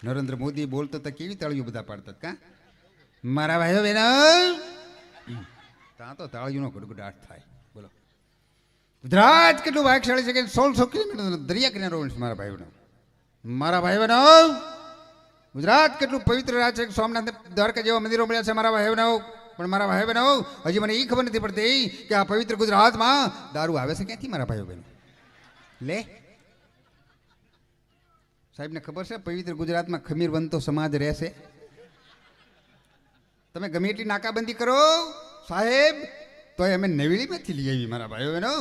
નરેન્દ્ર મોદી બોલતો તો કેવી તાળીઓ બધા પાડતા કા મારા ભાઈઓ બહેનો ત્યાં તો તાળીઓનો ગડગડાટ થાય. બોલો ગુજરાત કેટલું ભાગશાળી છે કે 1600 કિલોમીટર દરિયા કિનારો છે મારા ભાઈઓનો. મારા ભાઈ બહેનો ગુજરાત કેટલું પવિત્ર રાજ્ય છે. સોમનાથ દ્વારકા જેવા મંદિરો મળ્યા છે મારા ભાઈ બહેનો. પણ મારા ભાઈ બહેનો હજી મને એ ખબર નથી પડતી કે આ પવિત્ર ગુજરાતમાં દારૂ આવે છે ક્યાંથી મારા ભાઈઓ બહેનો. લે સાહેબને ખબર છે પવિત્ર ગુજરાતમાં ખમીર બનતો સમાજ રહેશે. તમે ગમે એટલી નાકાબંધી કરો સાહેબ તો અમે નવેલીમાંથી લઈ આવી મારા ભાઈઓ બહેનો.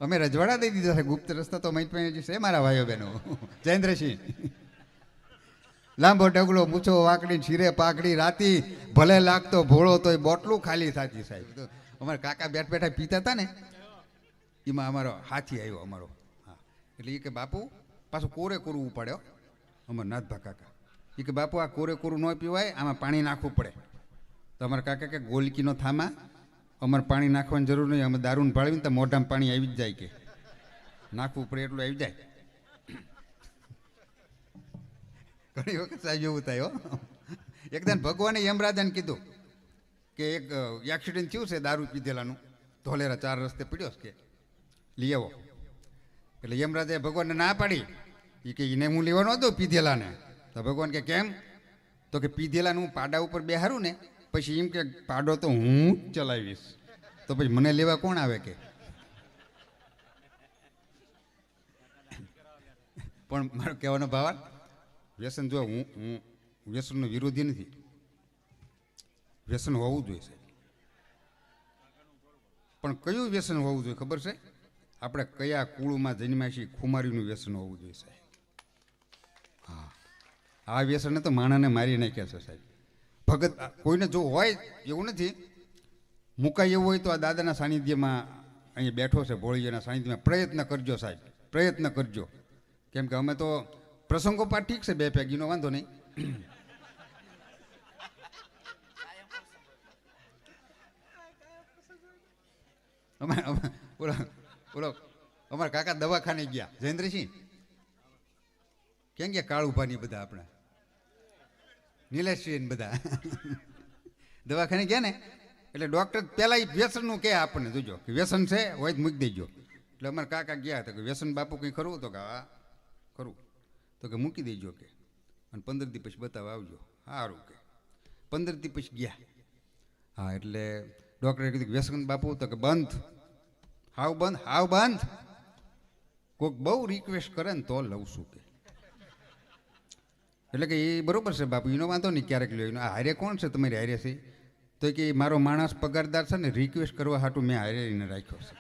અમે રજવાડા દઈ દીધા છે. ગુપ્ત રસ્તા તો મહિત છે મારા ભાઈઓ બહેનો. જયેન્દ્રસિંહ લાંબો ડગલો મૂછો વાકડી છીરે પાકડી રાતી ભલે લાગતો ભોળો તો એ બોટલું ખાલી થાતી સાહેબ. અમારા કાકા બેઠ બેઠા પીતા હતા ને એમાં અમારો હાથી આવ્યો અમારો. હા એટલે એ કે બાપુ પાછું કોરે કોરું ઉપાડ્યો અમારા નાથભા કાકા. એ કે બાપુ આ કોરે કોરું ન પીવાય આમાં પાણી નાખવું પડે. તો અમારા કાકા કે ગોલકીનો થામા અમારે પાણી નાખવાની જરૂર નહીં. અમે દારૂને ભાળવીને તો મોઢામાં પાણી આવી જ જાય કે નાખવું પડે એટલું આવી જાય. ઘણી વખત સાહેબ એવું થાય હો. એકદમ ભગવાને યમરાજાને કીધું કે એક એક્સિડન્ટ થયું છે દારૂ પીધેલાનું ધોલેરા 4 રસ્તે પડ્યો કે લઈ આવો. એટલે યમરાજાએ ભગવાનને ના પાડી. એ કે એને હું લેવાનો હતો પીધેલાને. તો ભગવાન કે કેમ? તો કે પીધેલાનું હું પાડા ઉપર બેહારું ને પછી એમ કે પાડો તો હું જ ચલાવીશ તો પછી મને લેવા કોણ આવે કે. પણ મારો કહેવાનો ભાવ વ્યસન જો હું વ્યસનનો વિરોધી નથી. વ્યસન હોવું જોઈએ પણ કયું વ્યસન હોવું જોઈએ ખબર છે? આપણે કયા કુળમાં જન્મ્યા છીએ ખુમારીનું વ્યસન હોવું જોઈએ સાહેબ. હા આ વ્યસને તો માણાને મારી નાખ્યા છે સાહેબ. ભગત કોઈને જો હોય એવું નથી મુકાય એવું હોય તો આ દાદાના સાનિધ્યમાં અહીંયા બેઠો છે ભોળીયાના સાનિધ્યમાં પ્રયત્ન કરજો સાહેબ. પ્રયત્ન કરજો. કેમ કે અમે તો પ્રસંગોપાત ઠીક છે 2 પેગીનો વાંધો નહીં. બોલો અમારા કાકા દવાખાને ગયા. જયેન્દ્રસિંહ ક્યાં ગયા? કાળુભાની બધા આપણા નીલેશસિંહ બધા દવાખાને ગયા ને એટલે ડૉક્ટર પહેલાં વ્યસનનું કહે આપણને જોજો કે વ્યસન છે હોય તો મૂકી દેજો. એટલે અમારા કાકા ગયા હતા કે વ્યસન બાપુ કંઈ ખરું? તો કે હા ખરું. તો કે મૂકી દેજો કે અને 15 દી પછી બતાવવા આવજો. સારું કે 15 દી પછી ગયા. હા એટલે ડૉક્ટરે કીધું વ્યસન બાપુ? તો કે બંધ. હાવ બંધ? હાવ બંધ. કોઈક બહુ રિક્વેસ્ટ કરે ને તો લઉં છું કે. એટલે કે એ બરાબર છે બાપુ એનો વાંધો નહીં ક્યારેક લ્યો. આ હારે કોણ છે તમારી હારે છે? તો કે મારો માણસ પગારદાર છે ને રિક્વેસ્ટ કરવા હાટું મેં હારે એને રાખ્યો છે.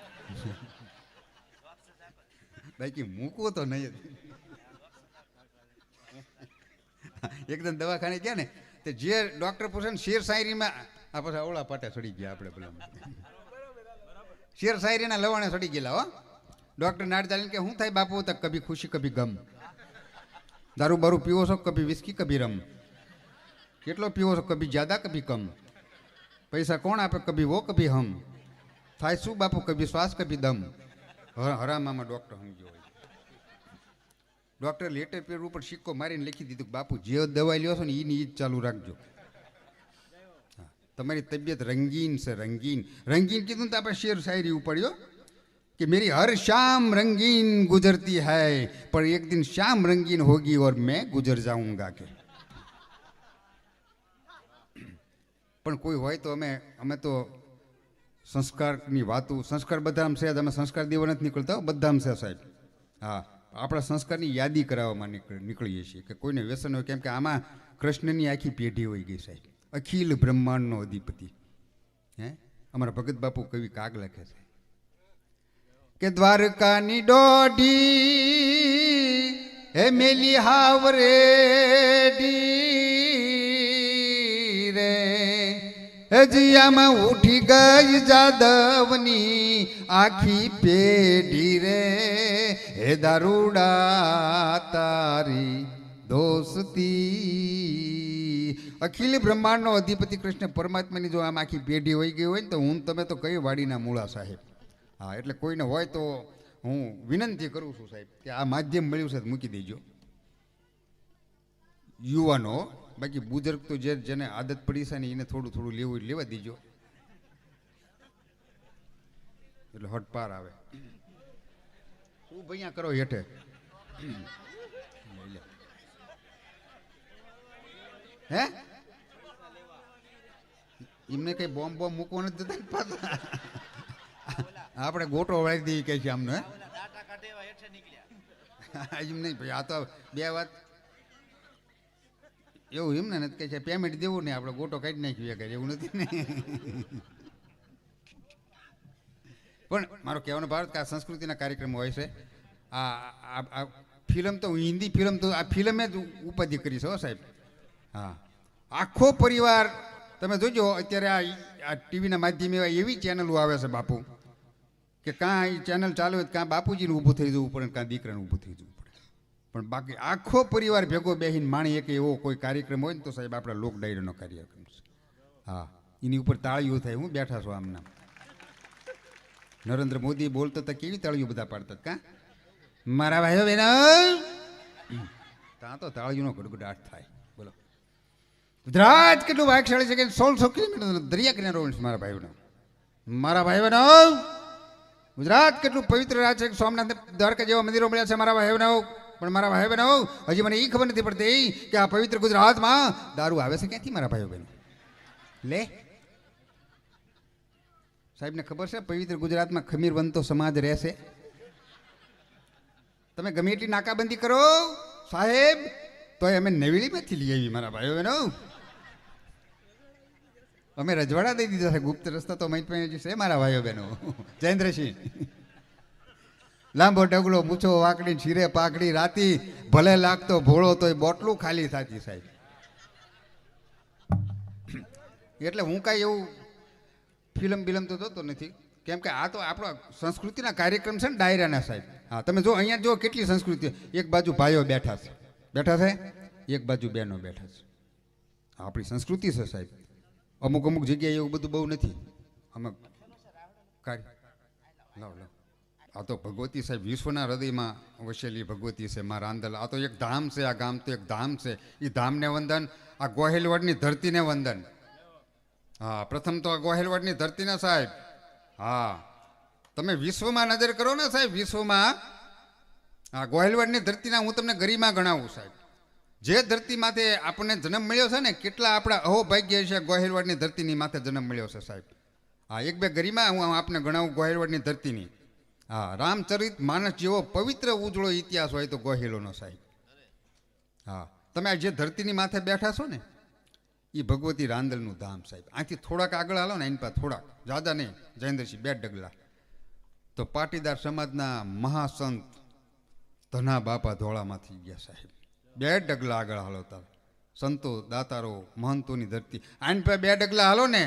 બાકી મૂકવો તો નહીં. એકદમ દવાખાને ગયા ને તે જે ડૉક્ટર પૂછે ને શેર શાયરીમાં આ પછી અવળા પાટા ચડી ગયા આપણે પેલા શેર શાયરીના લવાણે ચડી ગયેલા હો. ડૉક્ટર નાડ ચાલીને કે શું થાય બાપુ? તો કભી ખુશી કભી ગમ. દારૂ બારૂ પીવો છો? કભી વિસ્કી કભી રમ. કેટલો પીવો છો? કભી જ્યાદા કભી કમ. પૈસા કોણ આપે? કભી વો કભી હમ. થાય શું બાપુ? કભી શ્વાસ કભી દમ. હરામામાં ડૉક્ટર સમજ્યો હોય. ડૉક્ટર લેટર પેપર ઉપર સિક્કો મારીને લખી દીધું બાપુ જે દવા લ્યો છો ને એની જ ચાલુ રાખજો. તમારી તબિયત રંગીન છે રંગીન. રંગીન કીધું તો આપણે શેર શાયરી ઉપાડ્યો कि मेरी हर शाम रंगीन गुजरती है पर एक दिन शाम रंगीन होगी और मैं गुजर जाऊंगा के. પણ કોઈ હોય તો અમે તો સંસ્કારની વાતો સંસ્કાર બધામાં છે. અમે સંસ્કાર દેવા નથી નીકળતા બધામાં છે સાહેબ. હા આપણા સંસ્કારની યાદી કરાવવામાં નીકળીએ છીએ કે કોઈને વ્યસન હોય. કેમ કે આમાં કૃષ્ણની આખી પેઢી હોઈ ગઈ સાહેબ. અખિલ બ્રહ્માંડનો અધિપતિ. હે અમારા ભગત બાપુ કવિ કાગ લખે છે કે દ્વારકાની દોઢી હે મેલી હાવરેડી રે હજીયામાં ઉઠી ગઈ જાદવની આખી પેઢી રે હે દારૂડા તારી દોસ્તી. અખિલ બ્રહ્માંડનો અધિપતિ કૃષ્ણ પરમાત્માની જો આમ આખી પેઢી હોઈ ગઈ હોય ને તો હું તમે તો કઈ વાડીના મૂળા સાહેબ. હા એટલે કોઈને હોય તો હું વિનંતી કરું છું સાહેબ કે આ માધ્યમ મળ્યું છે તો મૂકી દેજો. યુવાનો, બાકી બુઝુર્ગ તો જેને આદત પડી છે ને એને થોડું થોડું લેવું લેવા દીજો, એટલે હટપાર આવે. શું ભૈયા કરો હેઠે? હે એમને કઈ બોમ્બ બોમ્બ મૂકવો નથી દેતા પાછા. આપણે ગોટો વાળી દઈએ કે છે આમને. એમ નહીં ભાઈ, આ તો બે વાત એવું એમ ને કે છે પેમેન્ટ દેવું ને આપણે ગોટો કાઢી નાખ્યું કે એવું નથી ને. પણ મારો કહેવાનો ભારત કે આ સંસ્કૃતિના કાર્યક્રમો હોય છે. આ ફિલ્મ તો હિન્દી ફિલ્મ તો આ ફિલ્મે જ ઉપાધિ કરી છે હો સાહેબ. હા, આખો પરિવાર તમે જોજો અત્યારે આ ટીવીના માધ્યમે એવી ચેનલો આવે છે બાપુ કે કાં એ ચેનલ ચાલુ હોય કાં બાપુજીને ઊભું થઈ જવું પડે કાં દીકરાને ઊભું થઈ જવું પડે. પણ બાકી આખો પરિવાર ભેગો બેસીને માણી એક એવો કોઈ કાર્યક્રમ હોય ને તો સાહેબ આપણા લોક ડાયરીનો કાર્યક્રમ છે. હા, એની ઉપર તાળીઓ થાય. હું બેઠા છો આમના. નરેન્દ્ર મોદી બોલતા હતા કેવી તાળીઓ બધા પાડતા કાં મારા ભાઈઓ બહેનો, ત્યાં તો તાળીઓનો ગડગડાટ થાય. બોલો ગુજરાત કેટલું ભાગશાળી છે કે 1600 કિલોમીટર દરિયા કિનારો મારા ભાઈઓનો. મારા ભાઈ બહેનો, ગુજરાત કેટલું પવિત્ર રાજ્ય છે. સોમનાથ દ્વારકા જેવા મંદિરો મળ્યા છે મારા ભાઈ બહેનો. પણ મારા ભાઈ બહેનો હજી મને એ ખબર નથી પડતી કે આ પવિત્ર ગુજરાતમાં દારૂ આવે છે ક્યાંથી મારા ભાઈઓ બહેનો? લે સાહેબને ખબર છે પવિત્ર ગુજરાતમાં ખમીર બનતો સમાજ રહેશે. તમે ગમે એટલી નાકાબંધી કરો સાહેબ તો અમે નવેલીમાંથી લઈ આવી મારા ભાઈઓ બહેનો. અમે રજવાડા દઈ દીધા છે. ગુપ્ત રસ્તા તો મૈત છે મારા ભાઈઓ બહેનો. જયેન્દ્રસિંહ લાંબો ડગલો મૂછો વાકડી છીરે પાકડી રાતી ભલે લાગતો ભોળો તોય બોટલું ખાલી થતી સાહેબ. એટલે હું કાંઈ એવું ફિલ્મ બિલમ તો જોતો નથી, કેમ કે આ તો આપણો સંસ્કૃતિના કાર્યક્રમ છે ને ડાયરાના સાહેબ. હા, તમે જો અહીંયા જો કેટલી સંસ્કૃતિ. એક બાજુ ભાઈઓ બેઠા છે, એક બાજુ બહેનો બેઠા છે. આપણી સંસ્કૃતિ છે સાહેબ. અમુક અમુક જગ્યાએ એવું બધું બહુ નથી. અમુક લાવ આ તો ભગવતી સાહેબ વિશ્વના હૃદયમાં વસેલી ભગવતી છે માં રાંદલ. આ તો એક ધામ છે. આ ગામ તો એક ધામ છે. એ ધામને વંદન. આ ગોહિલવાડની ધરતીને વંદન. હા, પ્રથમ તો આ ગોહિલવાડની ધરતીને સાહેબ. હા, તમે વિશ્વમાં નજર કરો ને સાહેબ, વિશ્વમાં આ ગોહિલવાડની ધરતીના હું તમને ગરિમા ગણાવું સાહેબ. જે ધરતી માથે આપણને જન્મ મળ્યો છે ને, કેટલા આપણા અહોભાગ્ય છે ગોહિલવાડની ધરતીની માથે જન્મ મળ્યો છે સાહેબ. હા, એક બે ગરિમા હું આપને ગણાવું ગોહિલવાડની ધરતીની. હા, રામચરિત માનસ જેવો પવિત્ર ઉજળો ઇતિહાસ હોય તો ગોહિલોનો સાહેબ. હા, તમે આ જે ધરતીની માથે બેઠા છો ને એ ભગવતી રાંદલનું ધામ સાહેબ. આથી થોડાક આગળ હાલો ને એની પાસે થોડાક જ્યાદા નહીં જયેન્દ્રસિંહ 2 ડગલા તો પાટીદાર સમાજના મહાસંત ધના બાપા ધોળામાંથી ગયા સાહેબ. 2 ડગલા આગળ હાલો તાર સંતો દાતારો મહંતોની ધરતી. આની પાસે 2 ડગલા હાલો ને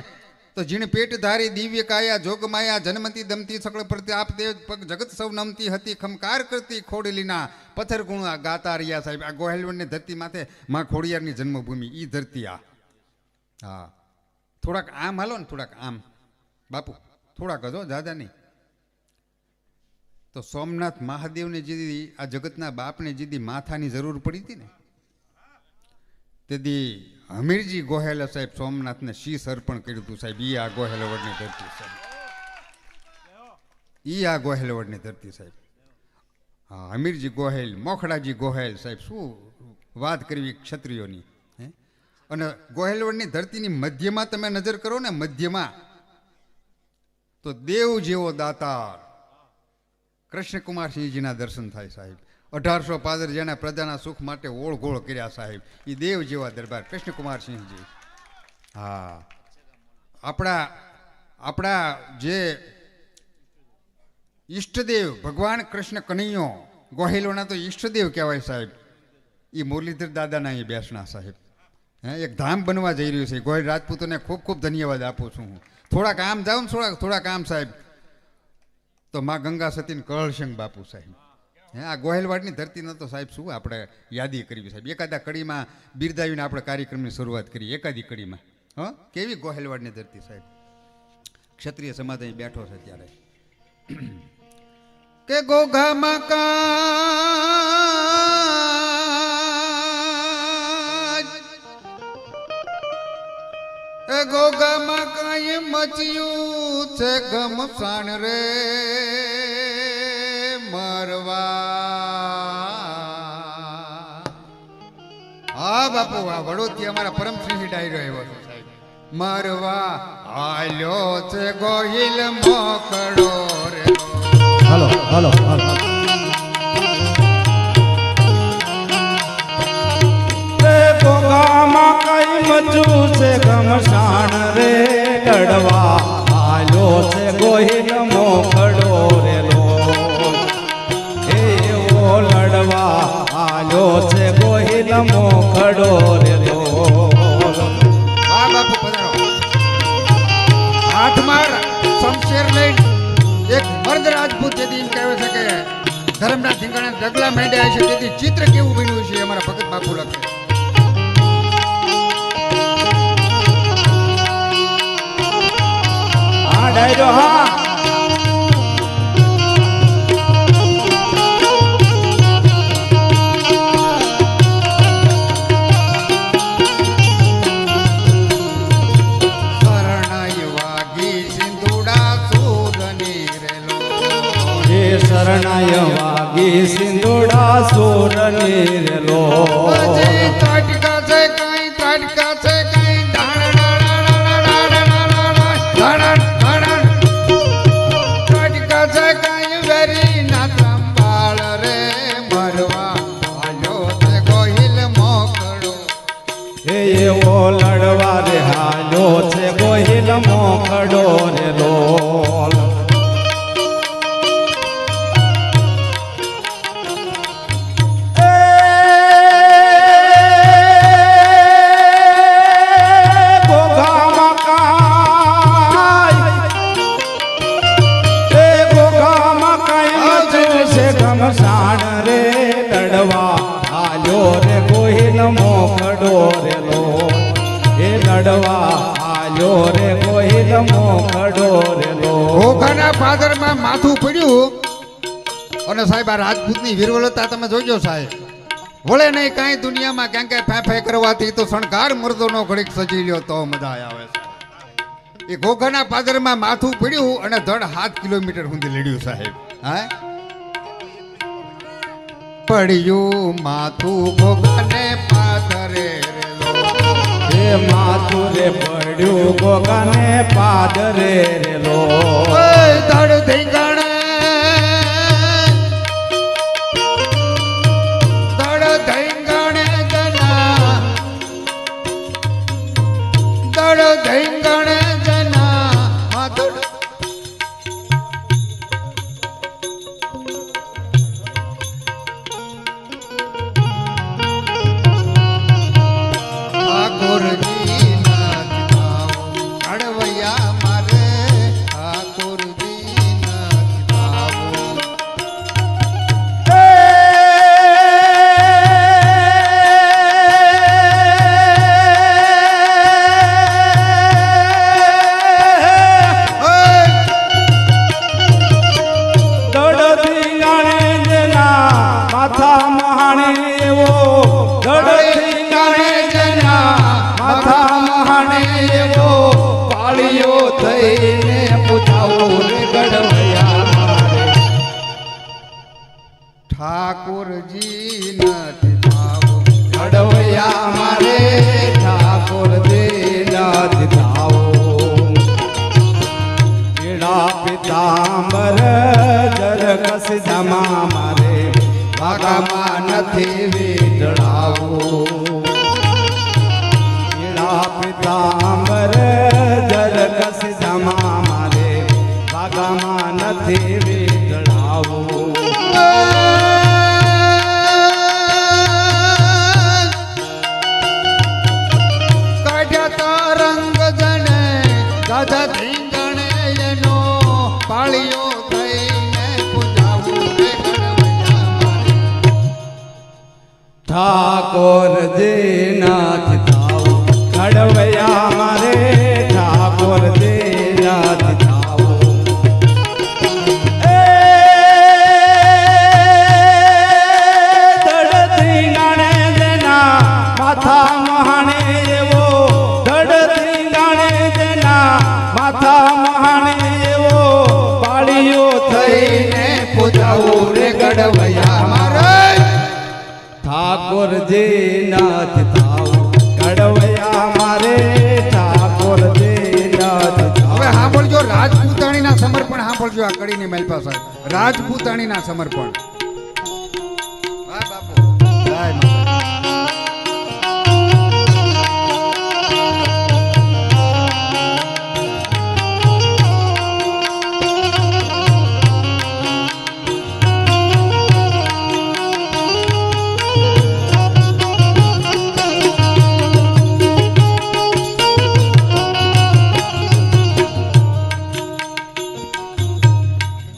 તો જીણ પેટ ધારી દિવ્ય કાયા જોગમાયા જન્મતી દમતી સકળ પ્રત્યે આપ દેવ પગ જગત સૌ નમતી હતી ખમકાર કરતી ખોડલીના પથ્થર ગુણ ગાતા રહ્યા સાહેબ. આ ગોહિલવાડની ધરતી માથે માં ખોડિયારની જન્મભૂમિ ઈ ધરતી આ. હા, થોડાક આમ હાલો ને, થોડાક આમ બાપુ, થોડાક હજો દાદા નહીં. તો સોમનાથ મહાદેવને જેદી આ જગતના બાપને જેદી માથાની જરૂર પડી હતી ને તેથી હમીરજી ગોહેલ સાહેબ સોમનાથને શીશ અર્પણ કર્યું હતું સાહેબ. ઈ આ ગોહેલવાડની ધરતી સાહેબ. ઈ આ ગોહેલવાડની ધરતી સાહેબ. હા, હમીરજી ગોહેલ, મોખડાજી ગોહેલ સાહેબ. શું વાત કરવી ક્ષત્રિયોની. અને ગોહેલવાડની ધરતીની મધ્યમાં તમે નજર કરો ને, મધ્યમાં તો દેવ જેવો દાતાર કૃષ્ણકુમારસિંહજીના દર્શન થાય સાહેબ. 1800 પાદર જેના પ્રજાના સુખ માટે ઓળઘોળ કર્યા સાહેબ. એ દેવ જેવા દરબાર કૃષ્ણકુમારસિંહજી. હા, આપણા જે ઈષ્ટદેવ ભગવાન કૃષ્ણ કનૈયો ગોહિલોના તો ઈષ્ટદેવ કહેવાય સાહેબ. એ મુરલીધર દાદાના અહીં બેસણા સાહેબ. એક ધામ બનવા જઈ રહ્યું છે. ગોહિલ રાજપૂતોને ખૂબ ખૂબ ધન્યવાદ આપું છું હું. થોડાક આમ જાઉં ને થોડાક આમ સાહેબ તો માં ગંગા સતીન કળશંગ બાપુ સાહેબ. આ ગોહિલવાડની ધરતીનો તો સાહેબ શું આપણે યાદી કરવી સાહેબ. એકાદા કડીમાં બિરદાવીને આપણે કાર્યક્રમની શરૂઆત કરીએ. એકાદી કડીમાં કેવી ગોહિલવાડની ધરતી સાહેબ. ક્ષત્રિય સમાજ અહીં બેઠો છે ત્યારે કે ગોઘા મકા ગોગામાં કઈ મચ્યું છે ગમસાણ રે મરવા. હા બાપુ, આ વડોદરી અમારા પરમશ્રી ડાયરો આવ્યો છે સાહેબ. મરવા હાલ્યો છે ગોહિલ મોકળો રે. હાલો હાલો હાલો. ગોગામાં કઈ મચું છે ગમસાણ રે લડવા હાલ્યો છે ગોહિલ મોકળો રે લો. એવો લડવા હાલ્યો છે ગોહિલ મોકળો રે લો. વાહ બાપુ પધારો. હાથમાં શમશેર લઈને એક મર્દ રાજપૂત જેથી એમ કહેવાય છે કે ધર્મના ધીંગાણા ડગલા માંડ્યા છે, તેથી ચિત્ર કેવું બન્યું છે અમારા ભગત બાપુ લખે. હા ડાયરો હા. શરણાઈ વાગી સિંધુડા સૂરની રેલો. એ શરણાય વાગી સિંધુડા સોરની રેલો. પછી ત્રાટકા છે કઈ, ત્રાટકા છે કઈ, ત્રાટકા છે કઈ વેરી ના ત્રંબાળ રે મરવા હાલ્યો છે ગોહિલ મોકળો. એવો લડવા રે હાલ્યો છે ગોહિલ મોકળો રે લોલ. ઘમસાણ રે લડવા હાલ્યો રે ગોહિલ મોકળો રે લો. એ લડવા હાલ્યો રે ગોહિલ મોકળો રે લો. ઘોઘાના પાદરમાં માથું પડ્યું અને સાહેબ આ રાજપૂતની વીરવલતા તમે જોજો સાહેબ. વળે નહીં કાંઈ દુનિયામાં ક્યાં ક્યાં ફે ફે કરવાથી તો શણગાર મર્દોનો ઘડીક સજી લ્યો તો મજા આવે છે. એ ઘોઘાના પાદરમાં માથું પડ્યું અને ધડ 7 કિલોમીટર સુધી લડ્યું સાહેબ. હા, પડ્યું માથું ઘોઘાને પાદરે રેલો. એ માથું રે પડ્યું ગોગાને પાદરે રે લો. ધડ ધીંગાણે ધડ ધીંગાણે જના, ધડ ધીંગાણે જના ધડ. ઠાકોરજી ના દીધાઓ ઘડવૈયા મારે, ઠાકોરજી ના દીધાઓ. દડથી ગાણે જેના માથા મહાણે એવો. દડથી ગાણે જેના માથા મહાણે એવો. પાળીઓ થઈને પૂછાવો રે ગડવૈયા મારે. ઠાકોરજી ના દીધાઓ ગડવૈયા મારે ઠાકોરજી નાથ થાઓ. પીળા પિતાંબર જરકસ જમા મારે ભાગામાં નથી વીટળાવું. પીળા પિતાંબર જરકસ જમા મારે ભાગામાં નથી વીટળાવું. કાઢ્યા તા રંગ જણે ગાધા ધીંગણે એનો પાળીઓ થઈને પૂજાવું રે ઘડવૈયા મારે. ઠાકોરજી નાથ થાઓ. ઘડવૈયા મારે ઠાકોરજી નાથ થાઓ. એ દડથી ગાણે જેના માથા મહાણે એવો. દડથી ગાણે ઠાકોરજી નાથ થાવ ઘડવૈયા મારે ઠાકોરજી નાથ થાવ. હવે સાંભળજો રાજપૂતાણીના સમર્પણ સાંભળજો આ કડીની માલપા સાહેબ રાજપૂતાણીના સમર્પણ વાહ બાપુ જય માતા.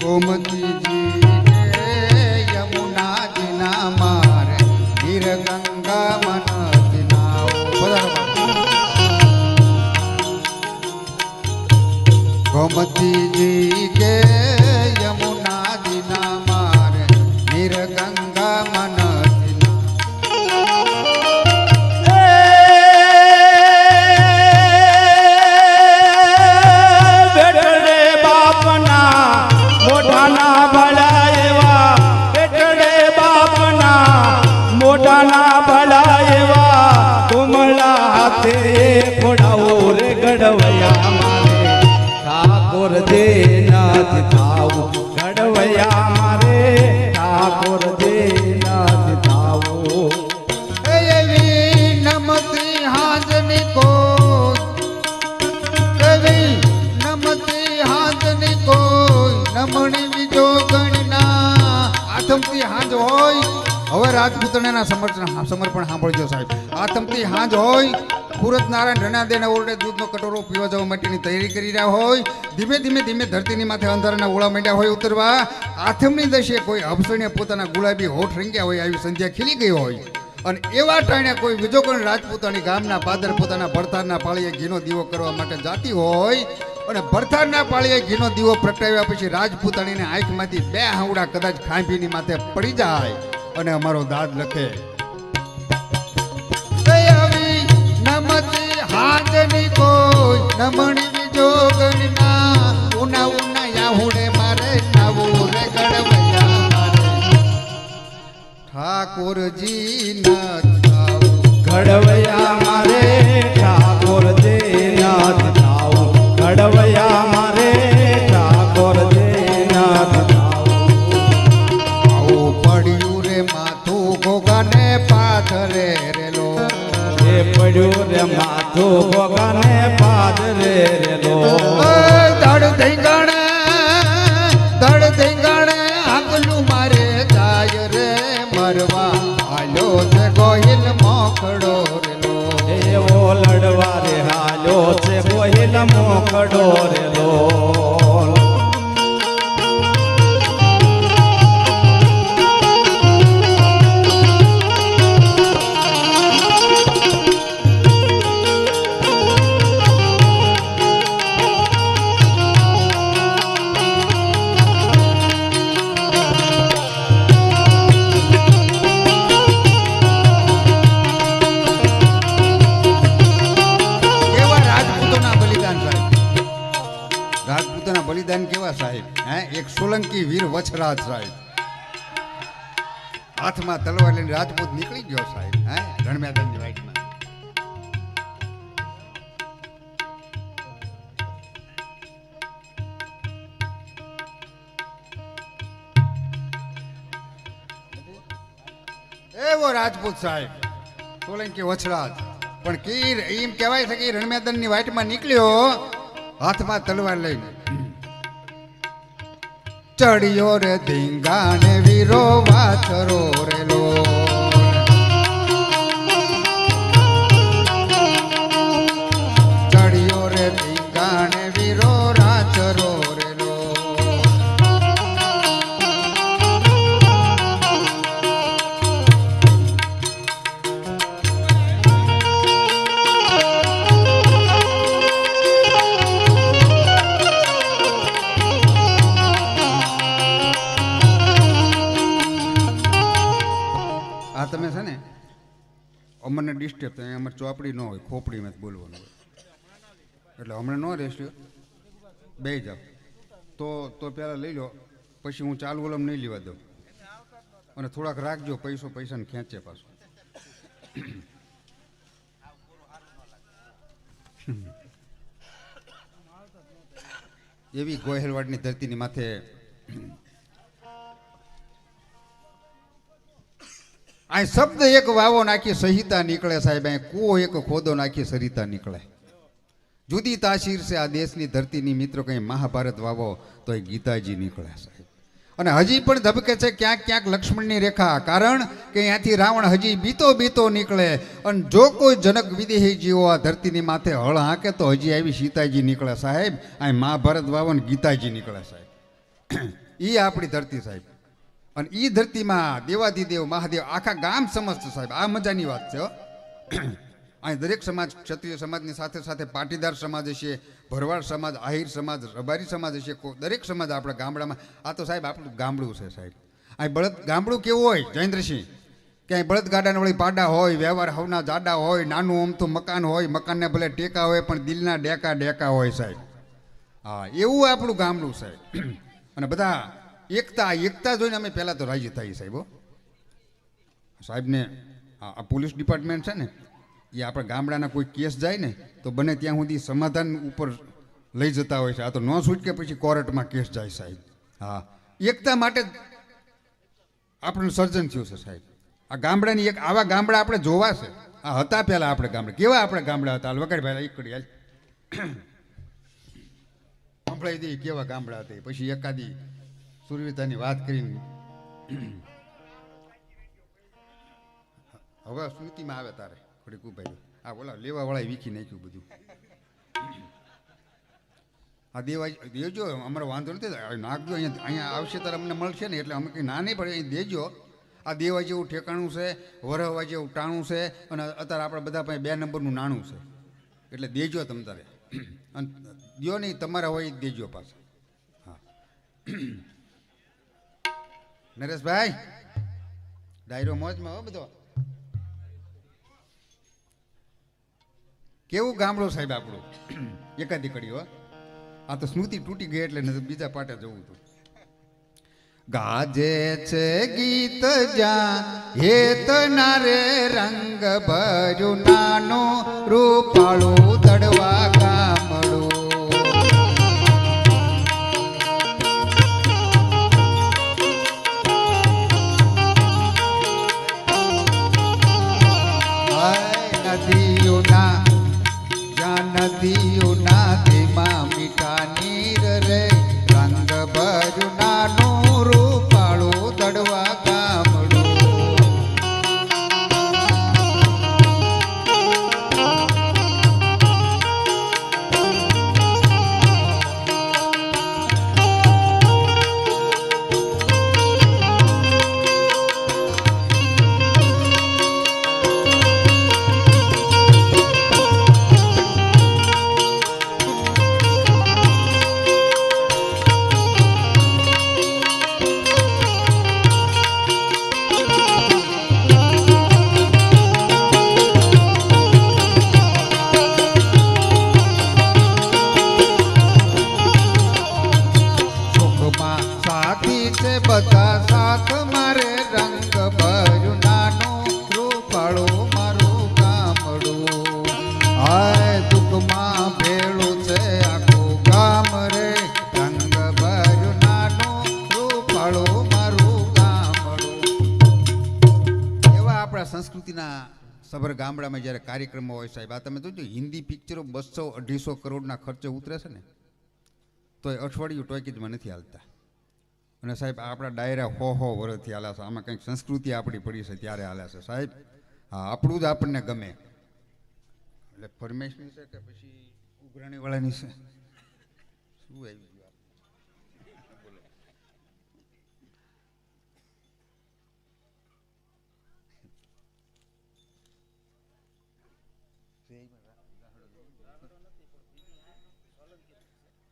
ગોમતીજી કે યમુનાજી ના મારે ગીર ગંગા મનતી નાવ. ગોમતીજી કે યમુનાજી ના મારે ગીર ગંગા મનતી બેટડે બાપના મોઢાના ભલા એવા બેટડે બાપના મોઢાના ભલા એવા કોમળા હાથે ખોડાવો રે ગડવૈયા મારે ઠાકોરજી નાથ થાવ ગડવૈયા મારે ઠાકોરજી નાથ થાવ. એવી નમતી હાજની કોઈ એવી નમતી હાજની કોઈ નમણી બીજો ગણના આથમતી હાજ હોય. હવે રાજપૂતાણીના સમર્પણ સાંભળજો સાહેબ. આથમતી હાજ હોય સુરત નારાયણ રણાદેના ઓરડે દૂધનો કટોરો પીવા જવા માટેની તૈયારી કરી રહ્યા હોય. ધીમે ધીમે ધીમે ધરતીની માથે અંધારાના ઓળા માંડ્યા હોય ઉતરવા. આથમની દશે કોઈ અભસણીએ પોતાના ગુલાબી હોઠ રંગ્યા હોય આવી સંધ્યા ખીલી ગઈ હોય અને એવા ટાણે કોઈ બીજો કોઈ રાજપૂતાણી ગામના પાદર પોતાના ભરતારના પાળીએ ઘીનો દીવો કરવા માટે જાતી હોય અને ભરતારના પાળીએ ઘીનો દીવો પ્રગટાવ્યા પછી રાજપૂતાણીને આંખમાંથી બે હાવડા કદાચ ખાંભીની માથે પડી જાય અને અમારો દાદ લખે નમતી હાજની કોઈ નમણી બીજો ગણના ઉના ઉના યાહુડે મારે નાવું રે ગડવૈયા મારે ઠાકોરજી નાથ થાવ ઘડવૈયા મારે ઠાકોરજી નાથ થાવ ઘડવૈયા મારે ઠાકોરજી નાથ થાવ. આવું પડ્યું રે માથું ગોગાને પાથરે રેલો એ પડ્યું રે માથું ભોગાને પાદરે રેલો ધડ ધીંગાણે આગલું મારે જાય રે મરવા હાલ્યો છે ગોહિલ મોકડો રેલો એવો લડવા રે હાલ્યો છે ગોહિલ મોકડો રેલો. રાજપૂતોના બલિદાન કેવા સાહેબ હે એક સોલંકી વીર વછરાજ સાહેબ હાથમાં તલવાર લઈને રાજપૂત નીકળી ગયો સાહેબ હે રણમેદાનની વાઇટમાં. એવો રાજપૂત સાહેબ સોલંકી વછરાજ પણ કીર એમ કહેવાય છે કે રણમેદાનની વાઇટમાં નીકળ્યો હાથમાં તલવાર લઈને ચડિયો રે ધીંગાને વીરો વાછરો રેલો ચડિયો રે ધીંગાને વીરો રાચરો રેલો આ તમે છે ને અમને ડિસ્ટર્બ થાય અમારે ચોપડી ન હોય ખોપડીમાં જ બોલવાનું હોય એટલે હમણાં ન રહેશે બે જાવ તો પહેલાં લઈ લો પછી હું ચાલુ ઓલમ નહીં લેવા દઉં અને થોડાક રાખજો, પૈસાને ખેંચે પાછું. એવી ગોહેલવાડની ધરતીની માથે આ શબ્દ એક વાવો નાખી સહિતા નીકળે સાહેબ, અહીં કૂવો એક ખોદો નાખી સરિતા નીકળે. જુદી તાસીર છે આ દેશની ધરતીની મિત્રો, કંઈ મહાભારત વાવો તો એ ગીતાજી નીકળે સાહેબ. અને હજી પણ ધબકે છે ક્યાંક ક્યાંક લક્ષ્મણની રેખા, કારણ કે અહીંયાથી રાવણ હજી બીતો નીકળે. અને જો કોઈ જનક વિદેહી જીવો આ ધરતીની માથે હળ હાંકે તો હજી આવી સીતાજી નીકળે સાહેબ. અહીં મહાભારત વાવો ને ગીતાજી નીકળે સાહેબ. એ આપણી ધરતી સાહેબ. અને એ ધરતીમાં દેવાધિદેવ મહાદેવ આખા ગામ સમજતું સાહેબ. આ મજાની વાત છે હો. અહીં દરેક સમાજ, ક્ષત્રિય સમાજની સાથે સાથે પાટીદાર સમાજ હશે, ભરવાડ સમાજ, આહિર સમાજ, રબારી સમાજ હશે, દરેક સમાજ આપણા ગામડામાં. આ તો સાહેબ આપણું ગામડું છે સાહેબ. અહીં બળદ ગામડું કેવું હોય જયેન્દ્રસિંહ, કે અહીં બળદ ગાડાના વળી પાડા હોય, વ્યવહાર હવના જાડા હોય, નાનું અમથું મકાન હોય, મકાનને ભલે ટેકા હોય પણ દિલના ડેકા હોય સાહેબ. હા, એવું આપણું ગામડું સાહેબ. અને બધા એકતા જોઈને અમે પહેલાં તો રાજી થઈએ સાહેબ. સાહેબને આ પોલીસ ડિપાર્ટમેન્ટ છે ને, એ આપણા ગામડાના કોઈ કેસ જાય ને તો બને ત્યાં સુધી સમાધાન ઉપર લઈ જતા હોય છે. આ તો ન છૂટકે પછી કોર્ટમાં કેસ જાય સાહેબ. હા, એકતા માટે જ આપણું સર્જન થયું છે સાહેબ. આ ગામડાની એક આવા ગામડા આપણે જોવા છે. આ હતા પહેલાં આપણે ગામડા, કેવા આપણે ગામડા હતા. વગર ભાઈ એકડી હાલ સંભળાઈ દઈએ કેવા ગામડા હતા. પછી એકાદી સુરવીરતાની વાત કરીને હવે સ્મૃતિમાં આવે તારે થોડીક ઉભાઈ. આ બોલા લેવા વાળા વીખી નાખ્યું બધું. આ દેજો, અમારો વાંધો નથી, નાખજો. અહીંયા આવશે ત્યારે અમને મળશે ને, એટલે અમે કંઈ ના નહીં પડે, અહીં દેજો. આ દેવા જેવું ઠેકાણું છે, વરહવા જેવું ટાણું છે, અને અત્યારે આપણે બધા પાસે 2 નંબરનું નાણું છે. એટલે દેજો તમ તારે. અને દો નહીં, તમારા હોય જ દેજો પાછા. હા, નરેશભાઈ ડાયરો મોજમાં હો બધો. કેવું ગામડું સાહેબ આપણું. એકાદી કડી હો. આ તો સ્મૃતિ તૂટી ગઈ એટલે બીજા પાટે જવું હતું. ગાજે છે ગીત જા હેત ના રે રંગ ભર્યું નાનું રૂપાળું દડવા ગામડું. નદીઓના નદીઓના તેમાં મીઠા નીર રે રંગ ભર્યું નાનું રૂપાળું દડવા ગામડું. બધા સાથ મારે રંગ ભર્યું નાનું રૂપાળું મારું ગામડું. હાય દુઃખમાં ભેળું છે આખું ગામ રે રંગ ભર્યું નાનું રૂપાળું મારું ગામડું. એવા આપણા સંસ્કૃતિના સભર ગામડામાં જ્યારે કાર્યક્રમો હોય સાહેબ, આ તમે જોજો હિન્દી પિક્ચરો 200-250 કરોડના ખર્ચે ઉતરે છે ને, તો એ અઠવાડિયું ટોકીજમાં નથી હાલતા. અને સાહેબ આપણા ડાયરા 100 વર્ષથી હાલ્યા છે. આમાં કંઈક સંસ્કૃતિ આપણી પડી છે ત્યારે હાલ્યા છે સાહેબ. હા, આપણું જ આપણને ગમે. એટલે ફરમેશની છે કે પછી ઉઘરાણીવાળાની છે, શું આવી ગયું? બોલો.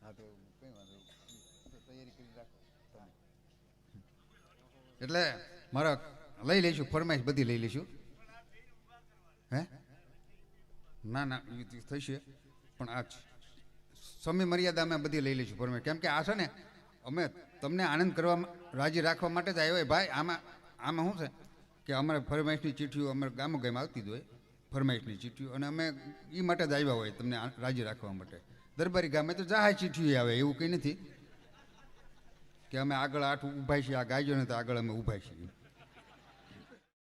હા, તો કઈ વાંધો તૈયારી કરી રાખો. એટલે મારા લઈ લઈશું, ફરમાઈશ બધી લઈ લઈશું. હે ના થશે, પણ આ સમય મર્યાદામાં બધી લઈ લઈશું ફરમાઈશ. કેમ કે આ છે ને અમે તમને આનંદ કરવા રાજી રાખવા માટે જ આવ્યો હોય ભાઈ. આમાં આમાં શું છે કે અમારે ફરમાઈશની ચીઠીઓ અમારે ગામો ગામ આવતી જ હોય ફરમાઈશની ચીઠીઓ, અને અમે એ માટે જ આવ્યા હોય તમને રાજી રાખવા માટે. દરબારી ગામે તો જાહેર ચીઠીઓ આવે, એવું કંઈ નથી કે અમે આગળ આઠ ઊભા છીએ, આ ગાયો ને તો આગળ અમે ઊભા છીએ.